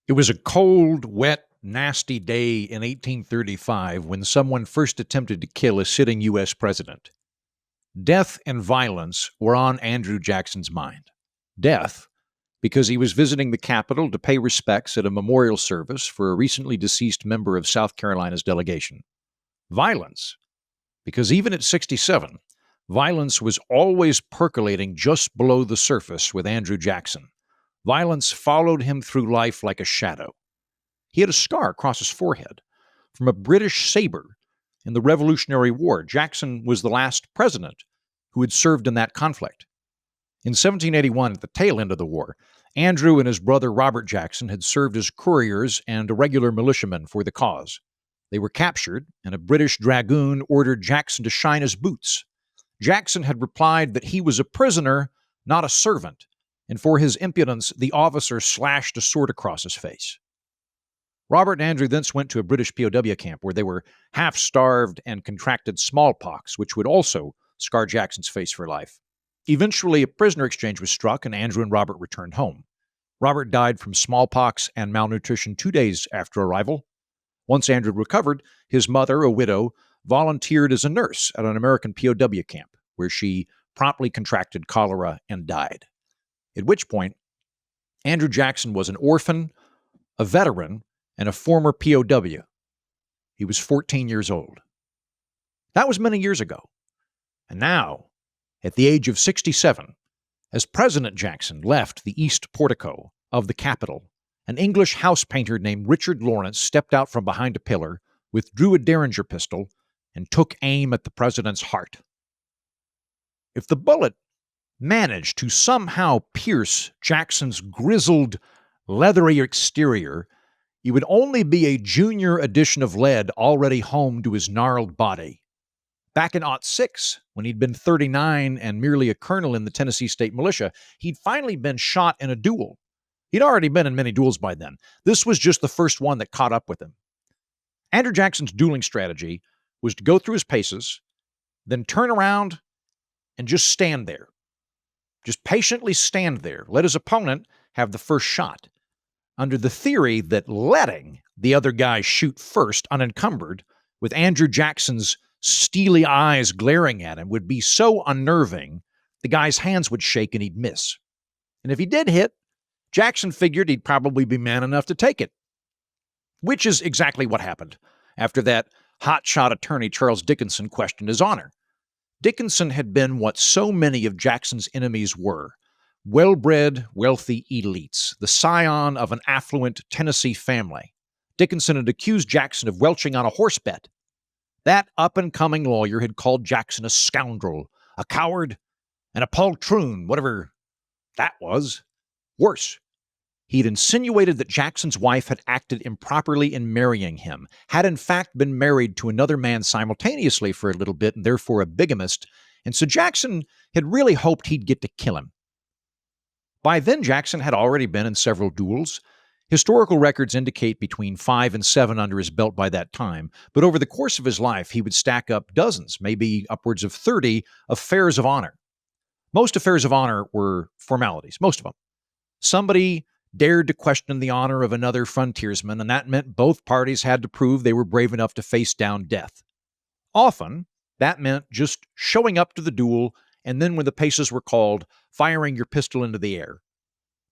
It was a cold, wet, nasty day in 1835 when someone first attempted to kill a sitting U.S. president. Death and violence were on Andrew Jackson's mind. Death, because he was visiting the Capitol to pay respects at a memorial service for a recently deceased member of South Carolina's delegation. Violence, because even at 67, violence was always percolating just below the surface with Andrew Jackson. Violence followed him through life like a shadow. He had a scar across his forehead from a British saber in the Revolutionary War. Jackson was the last president who had served in that conflict. In 1781, at the tail end of the war, Andrew and his brother Robert Jackson had served as couriers and regular militiamen for the cause. They were captured, and a British dragoon ordered Jackson to shine his boots. Jackson had replied that he was a prisoner, not a servant, and for his impudence, the officer slashed a sword across his face. Robert and Andrew thence went to a British POW camp where they were half-starved and contracted smallpox, which would also scar Jackson's face for life. Eventually, a prisoner exchange was struck, and Andrew and Robert returned home. Robert died from smallpox and malnutrition 2 days after arrival. Once Andrew recovered, his mother, a widow, volunteered as a nurse at an American POW camp, where she promptly contracted cholera and died. At which point, Andrew Jackson was an orphan, a veteran, and a former POW. He was 14 years old. That was many years ago. And now, at the age of 67, as President Jackson left the east portico of the Capitol, an English house painter named Richard Lawrence stepped out from behind a pillar, withdrew a Derringer pistol, and took aim at the president's heart. If the bullet managed to somehow pierce Jackson's grizzled, leathery exterior, it would only be a junior addition of lead already home to his gnarled body. Back in '06, when he'd been 39 and merely a colonel in the Tennessee State Militia, he'd finally been shot in a duel. He'd already been in many duels by then. This was just the first one that caught up with him. Andrew Jackson's dueling strategy was to go through his paces, then turn around and just stand there. Just patiently stand there. Let his opponent have the first shot, under the theory that letting the other guy shoot first, unencumbered, with Andrew Jackson's steely eyes glaring at him, would be so unnerving, the guy's hands would shake and he'd miss. And if he did hit, Jackson figured he'd probably be man enough to take it. Which is exactly what happened after that hotshot attorney Charles Dickinson questioned his honor. Dickinson had been what so many of Jackson's enemies were: well-bred, wealthy elites, the scion of an affluent Tennessee family. Dickinson had accused Jackson of welching on a horse bet. That up-and-coming lawyer had called Jackson a scoundrel, a coward, and a poltroon, whatever that was. Worse, he'd insinuated that Jackson's wife had acted improperly in marrying him, had in fact been married to another man simultaneously for a little bit and therefore a bigamist, and so Jackson had really hoped he'd get to kill him. By then, Jackson had already been in several duels. Historical records indicate between 5 and 7 under his belt by that time, but over the course of his life, he would stack up dozens, maybe upwards of 30, affairs of honor. Most affairs of honor were formalities, most of them. Somebody dared to question the honor of another frontiersman, and that meant both parties had to prove they were brave enough to face down death. Often, that meant just showing up to the duel, and then when the paces were called, firing your pistol into the air,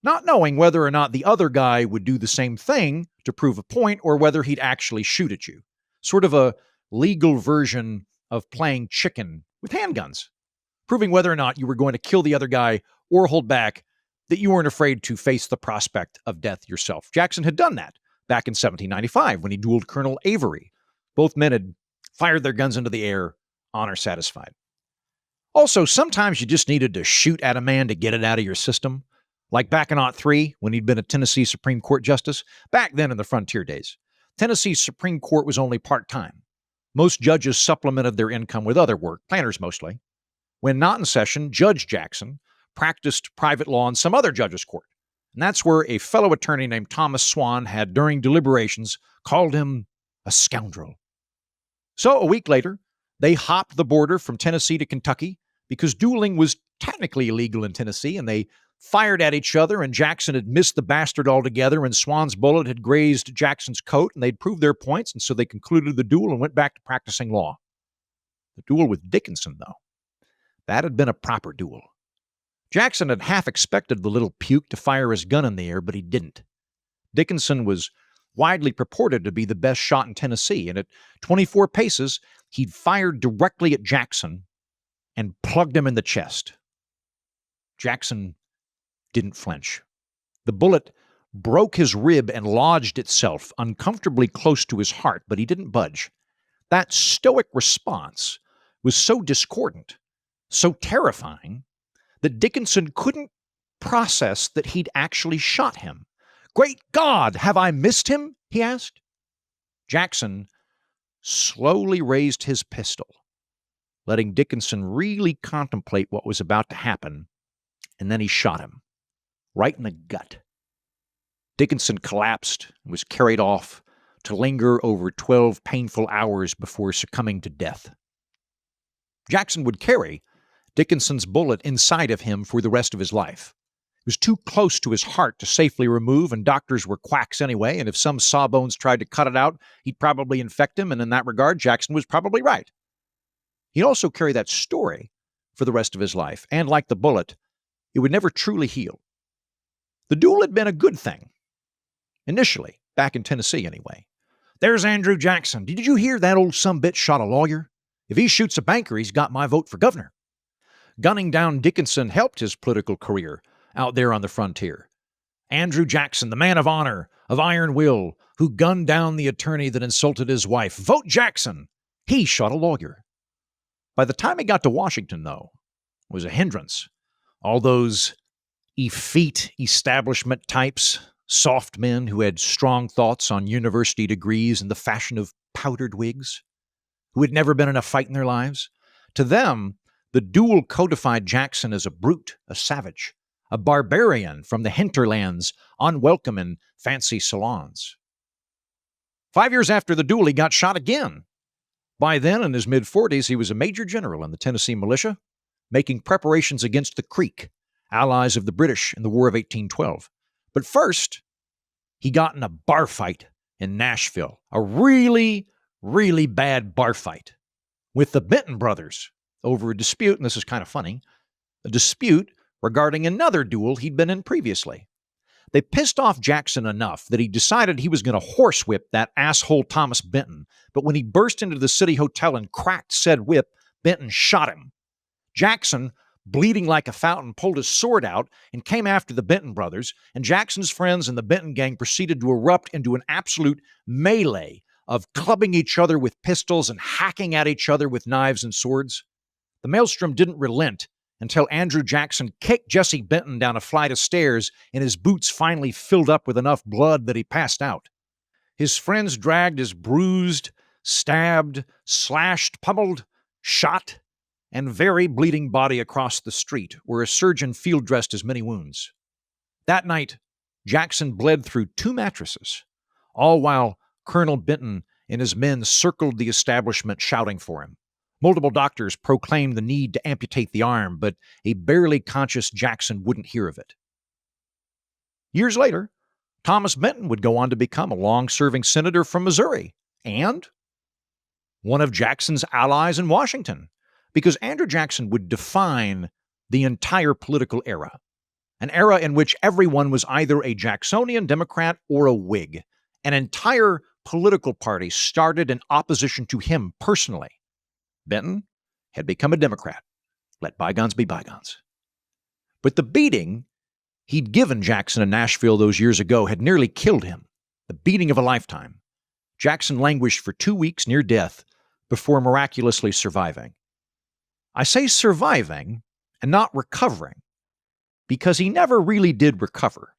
not knowing whether or not the other guy would do the same thing to prove a point or whether he'd actually shoot at you. Sort of a legal version of playing chicken with handguns, proving whether or not you were going to kill the other guy or hold back, that you weren't afraid to face the prospect of death yourself. Jackson had done that back in 1795 when he dueled Colonel Avery. Both men had fired their guns into the air, honor satisfied. Also, sometimes you just needed to shoot at a man to get it out of your system, like back in '03 when he'd been a Tennessee Supreme Court justice. Back then in the frontier days, Tennessee's Supreme Court was only part-time. Most judges supplemented their income with other work, planners mostly. When not in session, Judge Jackson practiced private law in some other judge's court. And that's where a fellow attorney named Thomas Swan had, during deliberations, called him a scoundrel. So a week later, they hopped the border from Tennessee to Kentucky because dueling was technically illegal in Tennessee, and they fired at each other, and Jackson had missed the bastard altogether, and Swan's bullet had grazed Jackson's coat, and they'd proved their points, and so they concluded the duel and went back to practicing law. The duel with Dickinson, though, that had been a proper duel. Jackson had half expected the little puke to fire his gun in the air, but he didn't. Dickinson was widely purported to be the best shot in Tennessee, and at 24 paces, he'd fired directly at Jackson and plugged him in the chest. Jackson didn't flinch. The bullet broke his rib and lodged itself uncomfortably close to his heart, but he didn't budge. That stoic response was so discordant, so terrifying, that Dickinson couldn't process that he'd actually shot him. "Great God, have I missed him?" he asked. Jackson slowly raised his pistol, letting Dickinson really contemplate what was about to happen, and then he shot him, right in the gut. Dickinson collapsed and was carried off to linger over 12 painful hours before succumbing to death. Jackson would carry Dickinson's bullet inside of him for the rest of his life. It was too close to his heart to safely remove, and doctors were quacks anyway, and if some sawbones tried to cut it out, he'd probably infect him, and in that regard, Jackson was probably right. He'd also carry that story for the rest of his life, and like the bullet, it would never truly heal. The duel had been a good thing. Initially, back in Tennessee anyway. "There's Andrew Jackson. Did you hear that old sumbitch shot a lawyer? If he shoots a banker, he's got my vote for governor." Gunning down Dickinson helped his political career out there on the frontier. Andrew Jackson, the man of honor, of iron will, who gunned down the attorney that insulted his wife. Vote Jackson. He shot a lawyer. By the time he got to Washington, though, it was a hindrance. All those effete establishment types, soft men who had strong thoughts on university degrees and the fashion of powdered wigs, who had never been in a fight in their lives. To them, the duel codified Jackson as a brute, a savage, a barbarian from the hinterlands, unwelcome in fancy salons. 5 years after the duel, he got shot again. By then, in his mid-40s, he was a major general in the Tennessee militia, making preparations against the Creek, allies of the British in the War of 1812. But first, he got in a bar fight in Nashville, a really, really bad bar fight with the Benton brothers over a dispute, and this is kind of funny, a dispute regarding another duel he'd been in previously. They pissed off Jackson enough that he decided he was going to horsewhip that asshole Thomas Benton, but when he burst into the city hotel and cracked said whip, Benton shot him. Jackson, bleeding like a fountain, pulled his sword out and came after the Benton brothers, and Jackson's friends and the Benton gang proceeded to erupt into an absolute melee of clubbing each other with pistols and hacking at each other with knives and swords. The maelstrom didn't relent until Andrew Jackson kicked Jesse Benton down a flight of stairs and his boots finally filled up with enough blood that he passed out. His friends dragged his bruised, stabbed, slashed, pummeled, shot, and very bleeding body across the street, where a surgeon field-dressed his many wounds. That night, Jackson bled through 2 mattresses, all while Colonel Benton and his men circled the establishment shouting for him. Multiple doctors proclaimed the need to amputate the arm, but a barely conscious Jackson wouldn't hear of it. Years later, Thomas Benton would go on to become a long-serving senator from Missouri and one of Jackson's allies in Washington, because Andrew Jackson would define the entire political era, an era in which everyone was either a Jacksonian Democrat or a Whig. An entire political party started in opposition to him personally. Benton had become a Democrat. Let bygones be bygones. But the beating he'd given Jackson in Nashville those years ago had nearly killed him, the beating of a lifetime. Jackson languished for 2 weeks near death before miraculously surviving. I say surviving and not recovering because he never really did recover.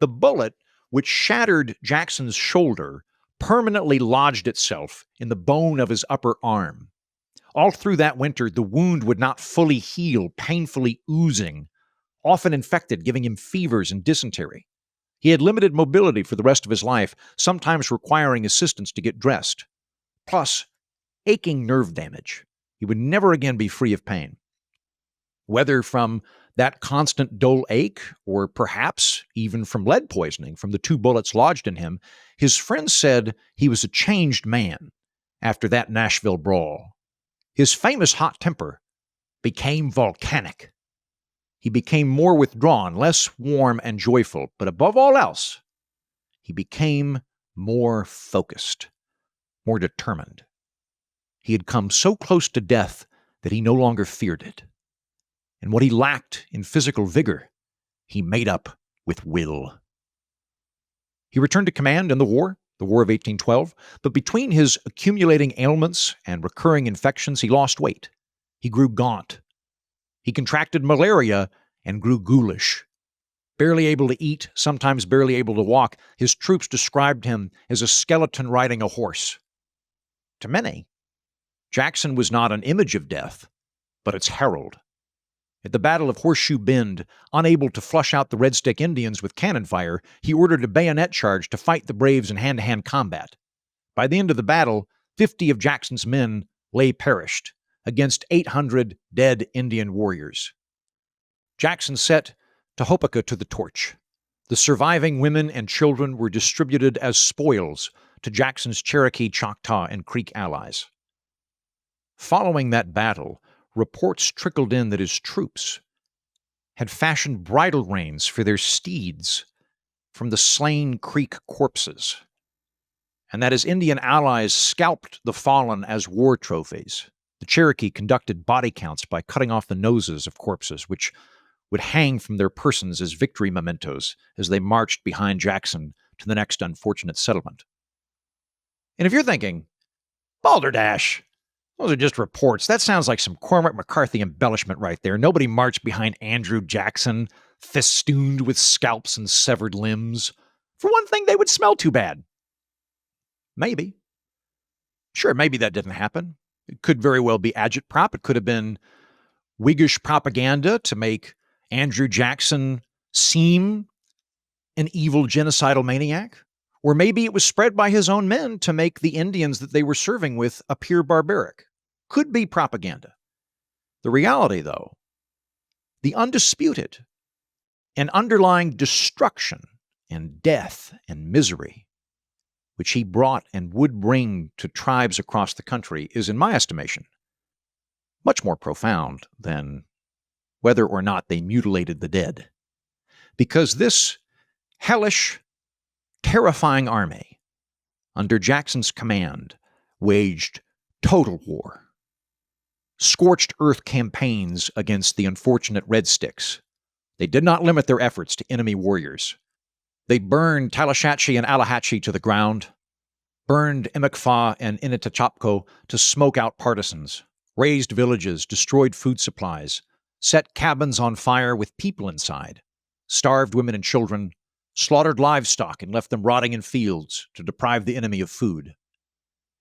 The bullet, which shattered Jackson's shoulder, permanently lodged itself in the bone of his upper arm. All through that winter, the wound would not fully heal, painfully oozing, often infected, giving him fevers and dysentery. He had limited mobility for the rest of his life, sometimes requiring assistance to get dressed. Plus, aching nerve damage. He would never again be free of pain. Whether from that constant dull ache, or perhaps even from lead poisoning from the 2 bullets lodged in him, his friends said he was a changed man after that Nashville brawl. His famous hot temper became volcanic. He became more withdrawn, less warm and joyful, but above all else, he became more focused, more determined. He had come so close to death that he no longer feared it. And what he lacked in physical vigor, he made up with will. He returned to command in the War of 1812, but between his accumulating ailments and recurring infections, he lost weight. He grew gaunt. He contracted malaria and grew ghoulish. Barely able to eat, sometimes barely able to walk, his troops described him as a skeleton riding a horse. To many, Jackson was not an image of death, but its herald. At the Battle of Horseshoe Bend, unable to flush out the Red Stick Indians with cannon fire, he ordered a bayonet charge to fight the braves in hand-to-hand combat. By the end of the battle, 50 of Jackson's men lay perished against 800 dead Indian warriors. Jackson set Tohopeka to the torch. The surviving women and children were distributed as spoils to Jackson's Cherokee, Choctaw, and Creek allies. Following that battle, reports trickled in that his troops had fashioned bridle reins for their steeds from the slain Creek corpses, and that his Indian allies scalped the fallen as war trophies. The Cherokee conducted body counts by cutting off the noses of corpses, which would hang from their persons as victory mementos as they marched behind Jackson to the next unfortunate settlement. And if you're thinking, balderdash, those are just reports. That sounds like some Cormac McCarthy embellishment right there. Nobody marched behind Andrew Jackson, festooned with scalps and severed limbs. For one thing, they would smell too bad. Maybe. Sure, maybe that didn't happen. It could very well be agitprop. It could have been Whiggish propaganda to make Andrew Jackson seem an evil genocidal maniac. Or maybe it was spread by his own men to make the Indians that they were serving with appear barbaric. Could be propaganda. The reality, though, the undisputed and underlying destruction and death and misery which he brought and would bring to tribes across the country is, in my estimation, much more profound than whether or not they mutilated the dead. Because this hellish, terrifying army, under Jackson's command, waged total war. Scorched earth campaigns against the unfortunate Red Sticks. They did not limit their efforts to enemy warriors. They burned Tallushatchee and Allahatchee to the ground, burned Emekfa and Initachopko to smoke out partisans, razed villages, destroyed food supplies, set cabins on fire with people inside, starved women and children, slaughtered livestock and left them rotting in fields to deprive the enemy of food.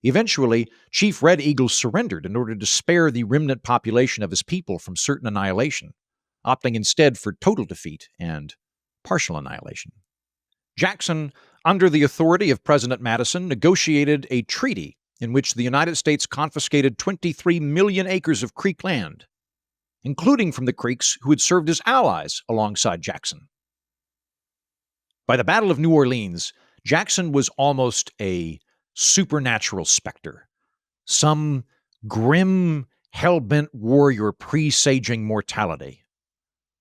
Eventually, Chief Red Eagle surrendered in order to spare the remnant population of his people from certain annihilation, opting instead for total defeat and partial annihilation. Jackson, under the authority of President Madison, negotiated a treaty in which the United States confiscated 23 million acres of Creek land, including from the Creeks who had served as allies alongside Jackson. By the Battle of New Orleans, Jackson was almost a supernatural specter, some grim, hell-bent warrior presaging mortality.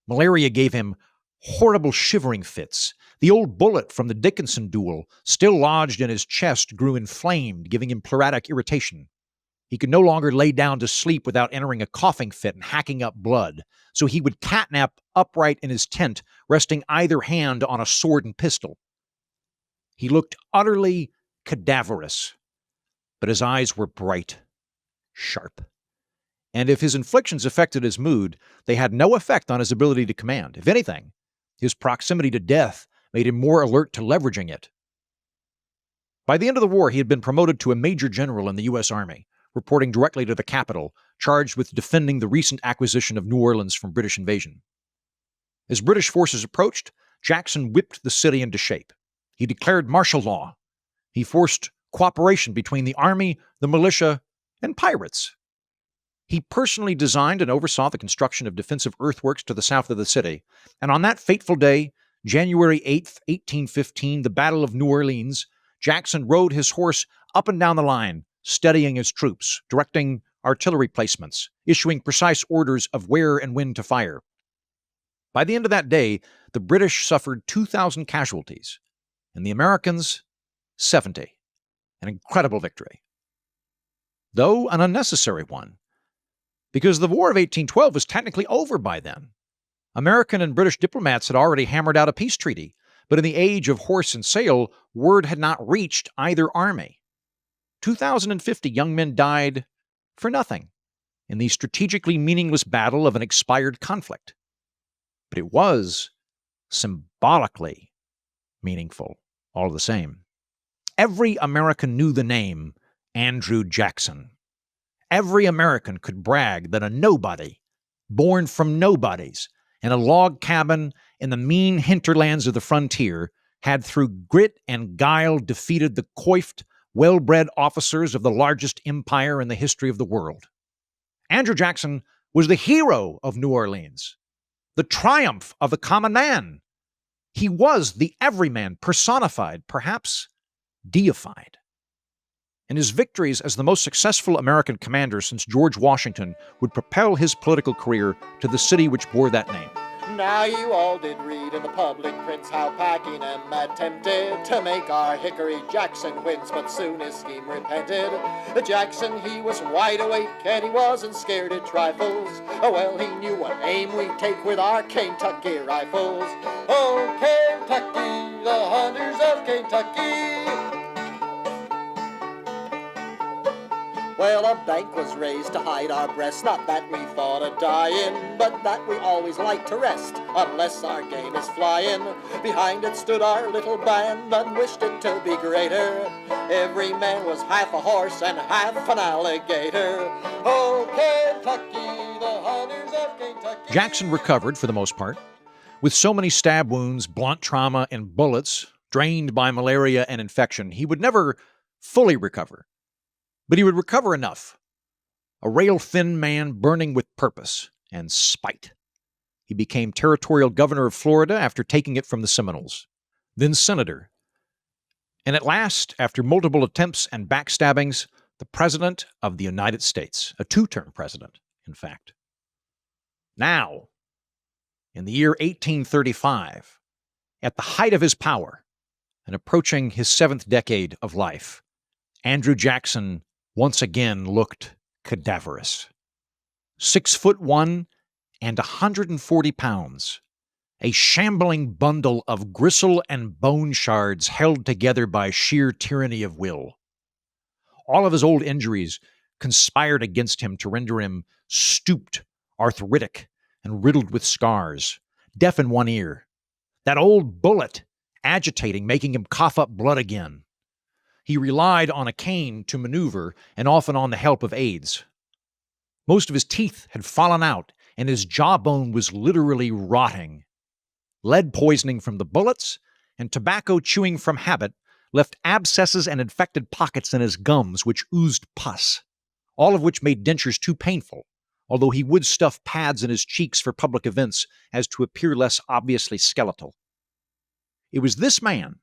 Malaria gave him horrible shivering fits. The old bullet from the Dickinson duel, still lodged in his chest, grew inflamed, giving him pleuritic irritation. He could no longer lay down to sleep without entering a coughing fit and hacking up blood, so he would catnap upright in his tent, resting either hand on a sword and pistol. He looked utterly cadaverous, but his eyes were bright, sharp. And if his inflictions affected his mood, they had no effect on his ability to command. If anything, his proximity to death made him more alert to leveraging it. By the end of the war, he had been promoted to a major general in the U.S. Army, reporting directly to the capital, charged with defending the recent acquisition of New Orleans from British invasion. As British forces approached, Jackson whipped the city into shape. He declared martial law. He forced cooperation between the army, the militia, and pirates. He personally designed and oversaw the construction of defensive earthworks to the south of the city. And on that fateful day, January 8th, 1815, the Battle of New Orleans, Jackson rode his horse up and down the line, steadying his troops, directing artillery placements, issuing precise orders of where and when to fire. By the end of that day, the British suffered 2,000 casualties, and the Americans, 70. An incredible victory. Though an unnecessary one, because the War of 1812 was technically over by then. American and British diplomats had already hammered out a peace treaty, but in the age of horse and sail, word had not reached either army. 2,050 young men died for nothing in the strategically meaningless battle of an expired conflict. But it was symbolically meaningful all the same. Every American knew the name Andrew Jackson. Every American could brag that a nobody, born from nobodies, in a log cabin in the mean hinterlands of the frontier, had through grit and guile defeated the coiffed, well-bred officers of the largest empire in the history of the world. Andrew Jackson was the hero of New Orleans, the triumph of the common man. He was the everyman personified, perhaps deified. And his victories as the most successful American commander since George Washington would propel his political career to the city which bore that name. Now you all did read in the public prints how Pakenham attempted to make our Hickory Jackson wins, but soon his scheme repented. Jackson, he was wide awake and he wasn't scared at trifles. Oh well, he knew what aim we'd take with our Kentucky rifles. Oh, Kentucky, the hunters of Kentucky. Well, a bank was raised to hide our breasts, not that we thought of dying, but that we always like to rest, unless our game is flying. Behind it stood our little band, none wished it to be greater. Every man was half a horse and half an alligator. Oh, Kentucky, the hunters of Kentucky. Jackson recovered, for the most part, with so many stab wounds, blunt trauma, and bullets drained by malaria and infection. He would never fully recover. But he would recover enough. A rail-thin man burning with purpose and spite. He became territorial governor of Florida after taking it from the Seminoles, then senator. And at last, after multiple attempts and backstabbings, the President of the United States, a two-term president, in fact. Now, in the year 1835, at the height of his power and approaching his 7th decade of life, Andrew Jackson once again looked cadaverous. 6'1" and 140 pounds, a shambling bundle of gristle and bone shards held together by sheer tyranny of will. All of his old injuries conspired against him to render him stooped, arthritic, and riddled with scars, deaf in one ear. That old bullet agitating, making him cough up blood again. He relied on a cane to maneuver and often on the help of aides. Most of his teeth had fallen out, and his jawbone was literally rotting. Lead poisoning from the bullets and tobacco chewing from habit left abscesses and infected pockets in his gums, which oozed pus, all of which made dentures too painful, although he would stuff pads in his cheeks for public events as to appear less obviously skeletal. It was this man,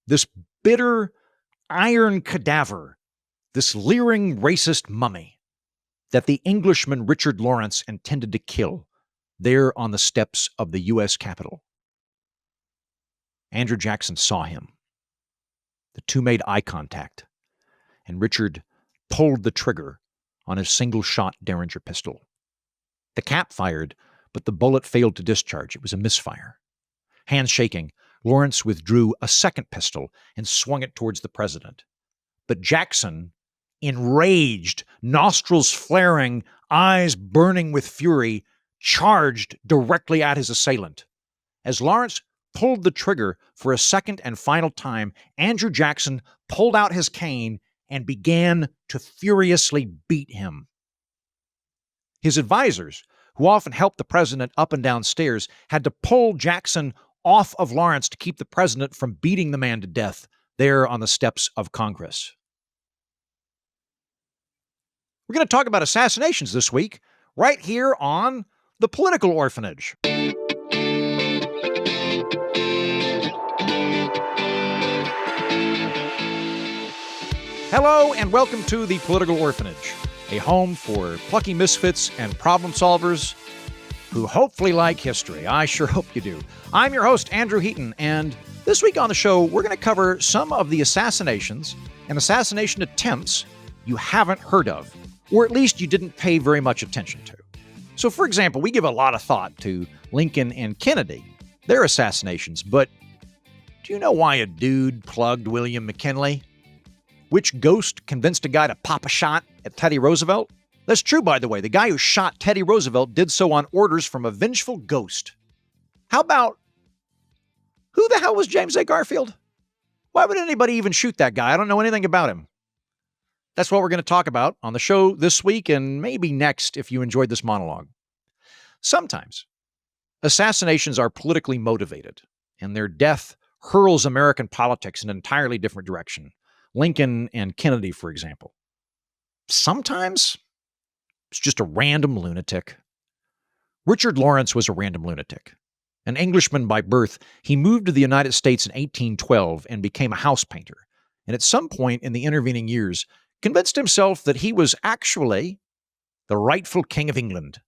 this bitter, iron cadaver, this leering racist mummy, that the Englishman Richard Lawrence intended to kill there on the steps of the U.S. Capitol. Andrew Jackson saw him. The two made eye contact, and Richard pulled the trigger on his single-shot Derringer pistol. The cap fired, but the bullet failed to discharge. It was a misfire. Hands shaking, Lawrence withdrew a second pistol and swung it towards the president. But Jackson, enraged, nostrils flaring, eyes burning with fury, charged directly at his assailant. As Lawrence pulled the trigger for a second and final time, Andrew Jackson pulled out his cane and began to furiously beat him. His advisors, who often helped the president up and down stairs, had to pull Jackson off of Lawrence to keep the president from beating the man to death there on the steps of Congress. We're going to talk about assassinations this week, right here on The Political Orphanage. Hello, and welcome to The Political Orphanage, a home for plucky misfits and problem solvers who hopefully like history. I sure hope you do. I'm your host, Andrew Heaton, and this week on the show, we're going to cover some of the assassinations and assassination attempts you haven't heard of, or at least you didn't pay very much attention to. So, for example, we give a lot of thought to Lincoln and Kennedy, their assassinations, but do you know why a dude plugged William McKinley? Which ghost convinced a guy to pop a shot at Teddy Roosevelt? That's true, by the way. The guy who shot Teddy Roosevelt did so on orders from a vengeful ghost. How about, who the hell was James A. Garfield? Why would anybody even shoot that guy? I don't know anything about him. That's what we're going to talk about on the show this week and maybe next if you enjoyed this monologue. Sometimes assassinations are politically motivated, and their death hurls American politics in an entirely different direction. Lincoln and Kennedy, for example. Sometimes it's just a random lunatic. Richard Lawrence was a random lunatic. An Englishman by birth, he moved to the United States in 1812 and became a house painter. And at some point in the intervening years, convinced himself that he was actually the rightful king of England.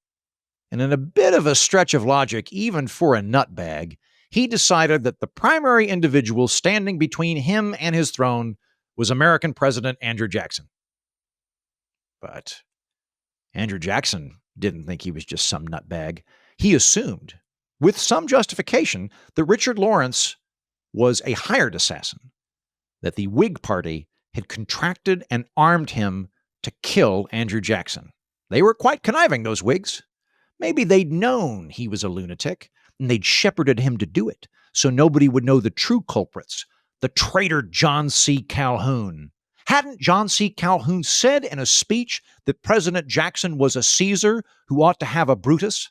And in a bit of a stretch of logic, even for a nutbag, he decided that the primary individual standing between him and his throne was American President Andrew Jackson. But Andrew Jackson didn't think he was just some nutbag. He assumed, with some justification, that Richard Lawrence was a hired assassin, that the Whig Party had contracted and armed him to kill Andrew Jackson. They were quite conniving, those Whigs. Maybe they'd known he was a lunatic, and they'd shepherded him to do it, so nobody would know the true culprits, the traitor John C. Calhoun. Hadn't John C. Calhoun said in a speech that President Jackson was a Caesar who ought to have a Brutus?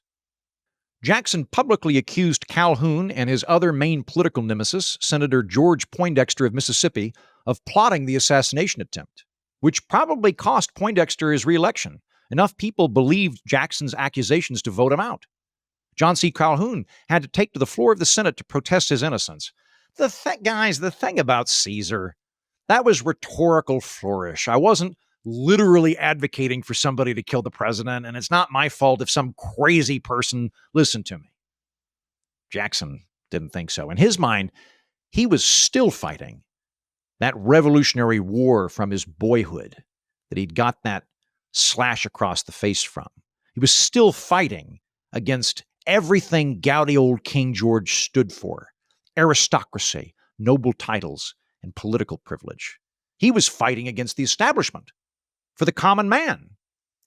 Jackson publicly accused Calhoun and his other main political nemesis, Senator George Poindexter of Mississippi, of plotting the assassination attempt, which probably cost Poindexter his re-election. Enough people believed Jackson's accusations to vote him out. John C. Calhoun had to take to the floor of the Senate to protest his innocence. The thing about Caesar, that was rhetorical flourish. I wasn't literally advocating for somebody to kill the president, and it's not my fault if some crazy person listened to me. Jackson didn't think so. In his mind, he was still fighting that Revolutionary War from his boyhood that he'd got that slash across the face from. He was still fighting against everything gouty old King George stood for: aristocracy, noble titles, and political privilege. He was fighting against the establishment for the common man,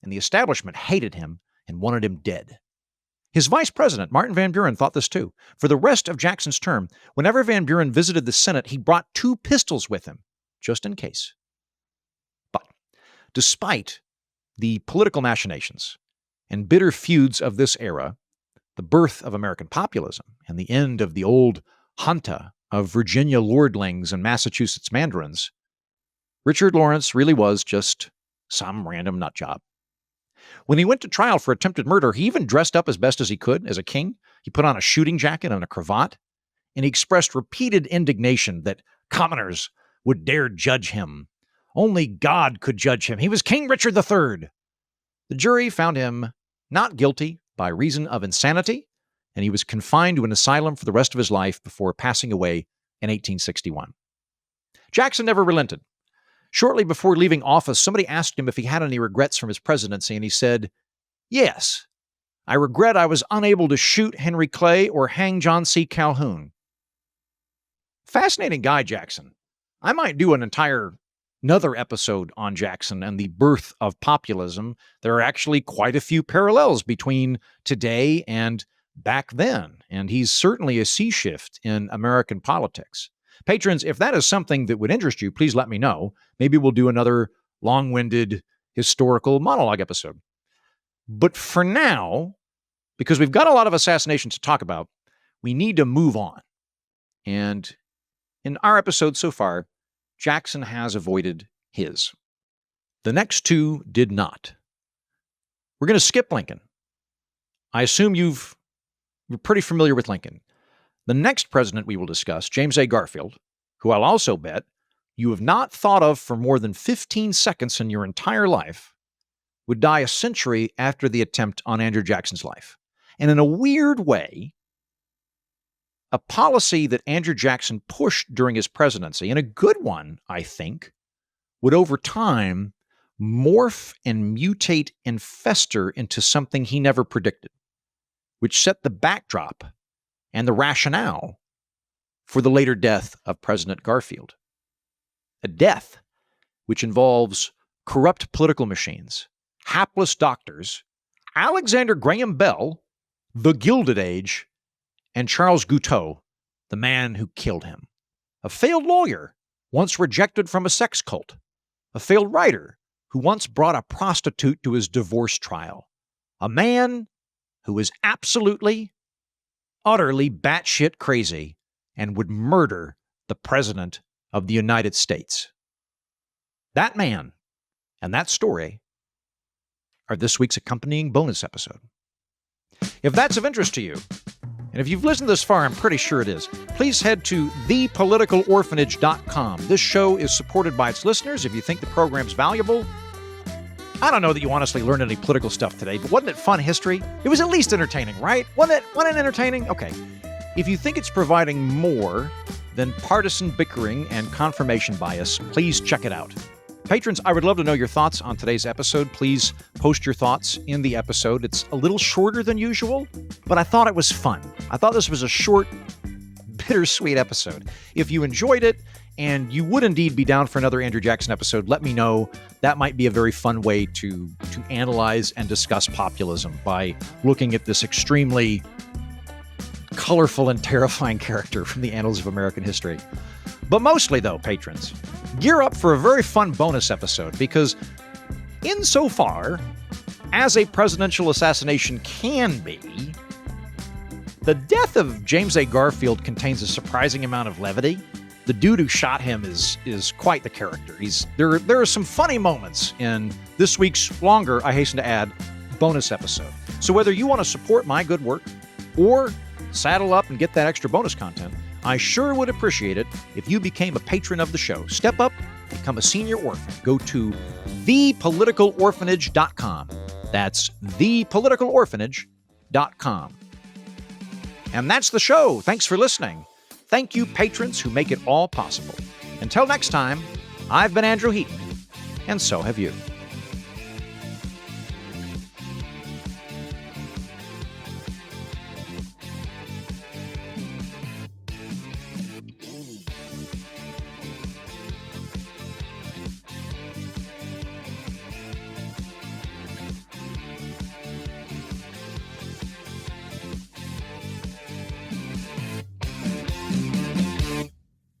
and the establishment hated him and wanted him dead. His vice president, Martin Van Buren, thought this too. For the rest of Jackson's term, whenever Van Buren visited the Senate, he brought 2 pistols with him, just in case. But despite the political machinations and bitter feuds of this era, the birth of American populism and the end of the old junta of Virginia lordlings and Massachusetts mandarins, Richard Lawrence really was just some random nut job. When he went to trial for attempted murder, he even dressed up as best as he could as a king. He put on a shooting jacket and a cravat, and he expressed repeated indignation that commoners would dare judge him. Only God could judge him. He was King Richard III. The jury found him not guilty by reason of insanity, and he was confined to an asylum for the rest of his life before passing away in 1861. Jackson never relented. Shortly before leaving office, somebody asked him if he had any regrets from his presidency, and he said, "Yes, I regret I was unable to shoot Henry Clay or hang John C. Calhoun." Fascinating guy, Jackson. I might do another episode on Jackson and the birth of populism. There are actually quite a few parallels between today and back then, and he's certainly a sea shift in American politics. Patrons, if that is something that would interest you, please let me know. Maybe we'll do another long-winded historical monologue episode. But for now, because we've got a lot of assassinations to talk about, we need to move on. And in our episode so far, Jackson has avoided his. The next two did not. We're going to skip Lincoln. I assume you're pretty familiar with Lincoln. The next president we will discuss, James A. Garfield, who I'll also bet you have not thought of for more than 15 seconds in your entire life, would die a century after the attempt on Andrew Jackson's life. And in a weird way, a policy that Andrew Jackson pushed during his presidency, and a good one, I think, would over time morph and mutate and fester into something he never predicted, which set the backdrop and the rationale for the later death of President Garfield. A death which involves corrupt political machines, hapless doctors, Alexander Graham Bell, the Gilded Age, and Charles Guiteau, the man who killed him. A failed lawyer, once rejected from a sex cult. A failed writer, who once brought a prostitute to his divorce trial. A man who was absolutely, utterly batshit crazy and would murder the President of the United States. That man and that story are this week's accompanying bonus episode. If that's of interest to you, and if you've listened this far, I'm pretty sure it is, please head to thepoliticalorphanage.com. This show is supported by its listeners. If you think the program's valuable, I don't know that you honestly learned any political stuff today, but wasn't it fun history? It was at least entertaining, right? Wasn't it entertaining? Okay. If you think it's providing more than partisan bickering and confirmation bias, please check it out. Patrons, I would love to know your thoughts on today's episode. Please post your thoughts in the episode. It's a little shorter than usual, but I thought it was fun. I thought this was a short, bittersweet episode. If you enjoyed it and you would indeed be down for another Andrew Jackson episode, let me know. That might be a very fun way to analyze and discuss populism by looking at this extremely colorful and terrifying character from the annals of American history. But mostly, though, patrons, gear up for a very fun bonus episode, because insofar as a presidential assassination can be, the death of James A. Garfield contains a surprising amount of levity. The dude who shot him is quite the character. There are some funny moments in this week's longer, I hasten to add, bonus episode. So whether you want to support my good work or saddle up and get that extra bonus content, I sure would appreciate it if you became a patron of the show. Step up, become a senior orphan. Go to thepoliticalorphanage.com. That's thepoliticalorphanage.com. And that's the show. Thanks for listening. Thank you, patrons who make it all possible. Until next time, I've been Andrew Heaton, and so have you.